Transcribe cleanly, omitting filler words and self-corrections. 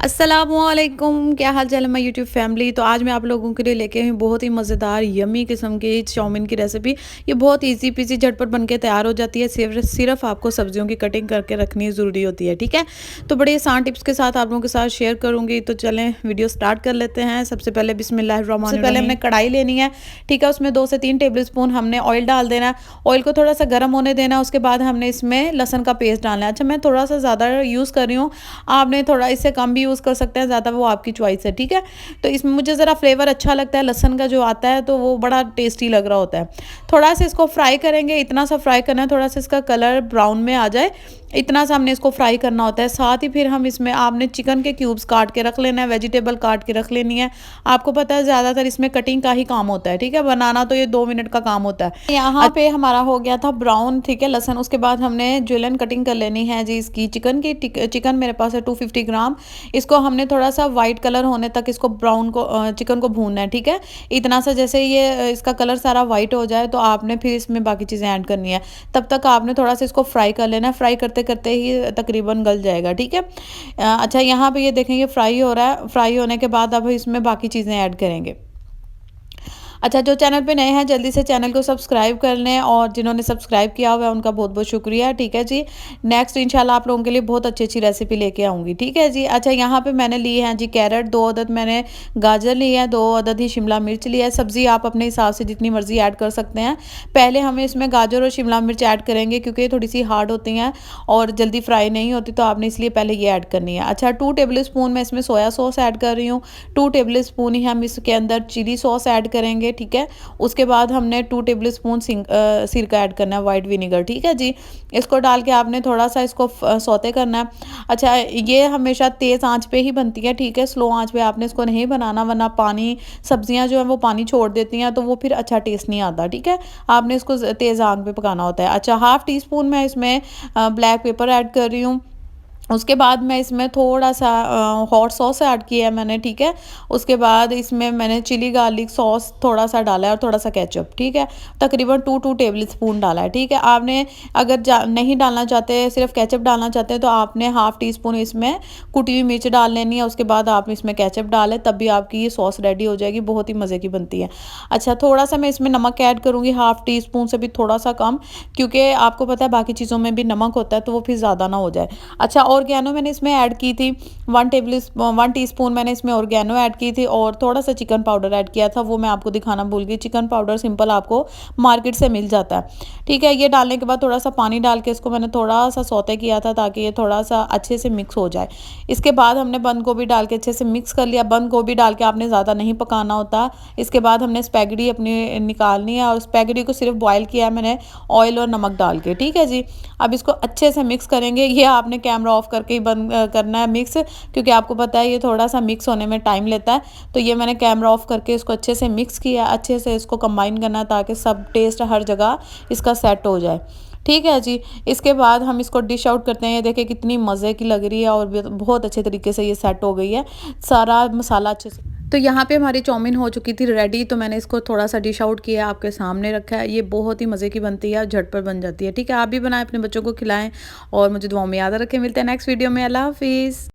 अस्सलामुअलैकुम, क्या हाल चाल है मैं यूट्यूब फैमिली। तो आज मैं आप लोगों के लिए लेके आई हूँ बहुत ही मज़ेदार यम्मी किस्म की चाउमीन की रेसिपी। ये बहुत इजी पीसी झटपट बन के तैयार हो जाती है। सिर्फ आपको सब्जियों की कटिंग करके रखनी ज़रूरी होती है, ठीक है। तो बड़े आसान टिप्स के साथ आप लोगों के साथ शेयर करूँगी। तो चलें वीडियो स्टार्ट कर लेते हैं। सबसे पहले बिस्मिल्लाहिर्रहमानिर्रहीम। सबसे पहले हमने कढ़ाई लेनी है, ठीक है। उसमें 2 से 3 टेबल स्पून हमने ऑयल डाल देना है। ऑयल को थोड़ा सा गर्म होने देना है। उसके बाद हमने इसमें लहसुन का पेस्ट डालना है। अच्छा, मैं थोड़ा सा ज़्यादा यूज़ कर रही हूँ, आपने थोड़ा इससे कम भी यूज़ कर सकते हैं, ज़्यादा वो आपकी चॉइस है, ठीक है। तो इसमें मुझे ज़रा फ्लेवर अच्छा लगता है लहसुन का जो आता है, तो वो बड़ा टेस्टी लग रहा होता है। थोड़ा सा इसको फ्राई करेंगे, इतना सा फ्राई करना है, थोड़ा सा इसका कलर ब्राउन में आ जाए, इतना सा हमने इसको फ्राई करना होता है। साथ ही फिर हम इसमें आपने चिकन के क्यूब्स काट के रख लेना है, वेजिटेबल काट के रख लेनी है। आपको पता है ज़्यादातर इसमें कटिंग का ही काम होता है, ठीक है। बनाना तो ये 2 मिनट का काम होता है। यहाँ पे हमारा हो गया था ब्राउन, ठीक है, लहसुन। उसके बाद हमने जुलन कटिंग कर लेनी है जी इसकी चिकन मेरे पास है 250 ग्राम। इसको हमने थोड़ा सा वाइट कलर होने तक इसको चिकन को भूनना है, ठीक है। इतना सा जैसे ये इसका कलर सारा वाइट हो जाए तो आपने फिर इसमें बाकी चीज़ें ऐड करनी है। तब तक आपने थोड़ा सा इसको फ्राई कर लेना है। फ्राई करते करते ही तकरीबन गल जाएगा, ठीक है। अच्छा, यहाँ पे ये देखें ये फ्राई हो रहा है। फ्राई होने के बाद अब इसमें बाकी चीज़ें ऐड करेंगे। अच्छा, जो चैनल पे नए हैं जल्दी से चैनल को सब्सक्राइब कर लें, और जिन्होंने सब्सक्राइब किया हुआ है उनका बहुत बहुत शुक्रिया, ठीक है जी। नेक्स्ट इंशाल्लाह आप लोगों के लिए बहुत अच्छी अच्छी रेसिपी लेके आऊँगी, ठीक है जी। अच्छा, यहाँ पे मैंने ली है जी कैरेट 2 अदद, मैंने गाजर ली है 2 अदद ही, शिमला मिर्च ली है। सब्ज़ी आप अपने हिसाब से जितनी मर्ज़ी ऐड कर सकते हैं। पहले हमें इसमें गाजर और शिमला मिर्च ऐड करेंगे क्योंकि ये थोड़ी सी हार्ड होती हैं और जल्दी फ्राई नहीं होती, तो आपने इसलिए पहले ये ऐड करनी है। अच्छा, 2 टेबल स्पून मैं इसमें सोया सॉस ऐड कर रही हूँ। 2 टेबल स्पून ही हम इसके अंदर चिली सॉस ऐड करेंगे, ठीक है। उसके बाद हमने 2 टेबल स्पून सिरका ऐड करना है, वाइट विनेगर, ठीक है जी। इसको डाल के आपने थोड़ा सा इसको सौते करना है। अच्छा, ये हमेशा तेज़ आंच पे ही बनती है, ठीक है। स्लो आंच पे आपने इसको नहीं बनाना, वरना पानी सब्जियां जो है वो पानी छोड़ देती हैं, तो वो फिर अच्छा टेस्ट नहीं आता, ठीक है। आपने इसको तेज़ आंच पे पकाना होता है। अच्छा, हाफ़ टी स्पून मैं इसमें ब्लैक पेपर ऐड कर रही हूँ। उसके बाद मैं इसमें थोड़ा सा हॉट सॉस ऐड किया है मैंने, ठीक है। उसके बाद इसमें मैंने चिली गार्लिक सॉस थोड़ा सा डाला है और थोड़ा सा केचप, ठीक है। तकरीबन 2 टेबल स्पून डाला है, ठीक है। आपने अगर नहीं डालना चाहते, सिर्फ केचप डालना चाहते हैं, तो आपने हाफ़ टी स्पून इसमें कुटी हुई मिर्च डाल लेनी है। उसके बाद आप इसमें केचप डालें, तब भी आपकी ये सॉस रेडी हो जाएगी, बहुत ही मज़े की बनती है। अच्छा, थोड़ा सा मैं इसमें नमक ऐड करूँगी, हाफ़ टी स्पून से भी थोड़ा सा कम, क्योंकि आपको पता है बाकी चीज़ों में भी नमक होता है, तो वो फिर ज़्यादा ना हो जाए। अच्छा, ऑर्गेनो मैंने इसमें ऐड की थी 1 टीस्पून, मैंने इसमें ऑर्गेनो ऐड की थी, और थोड़ा सा चिकन पाउडर ऐड किया था, वो मैं आपको दिखाना भूल गई। चिकन पाउडर सिंपल आपको मार्केट से मिल जाता है, ठीक है। ये डालने के बाद थोड़ा सा पानी डाल के इसको मैंने थोड़ा सा सौते किया था ताकि ये थोड़ा सा अच्छे से मिक्स हो जाए। इसके बाद हमने बंद गोभी डाल के अच्छे से मिक्स कर लिया। बंद गोभी डाल के आपने ज़्यादा नहीं पकाना होता। इसके बाद हमने स्पैगेटी अपनी निकालनी है, और स्पैगेटी को सिर्फ बॉयल किया है मैंने ऑयल और नमक डाल के, ठीक है जी। अब इसको अच्छे से मिक्स करेंगे। ये आपने कैमरा ऑफ करके ही बंद करना है मिक्स, क्योंकि आपको पता है ये थोड़ा सा मिक्स होने में टाइम लेता है। तो ये मैंने कैमरा ऑफ करके इसको अच्छे से मिक्स किया, अच्छे से इसको कंबाइन करना है ताकि सब टेस्ट हर जगह इसका सेट हो जाए, ठीक है जी। इसके बाद हम इसको डिश आउट करते हैं। ये देखिए कितनी मज़े की लग रही है, और बहुत अच्छे तरीके से ये सेट हो गई है, सारा मसाला अच्छे से। तो यहाँ पे हमारी चाउमीन हो चुकी थी रेडी, तो मैंने इसको थोड़ा सा डिश आउट किया, आपके सामने रखा है। ये बहुत ही मज़े की बनती है, झटपट बन जाती है, ठीक है। आप भी बनाएं, अपने बच्चों को खिलाएं, और मुझे दुआओं में याद रखें। मिलते हैं नेक्स्ट वीडियो में। अल्लाह हाफिज़।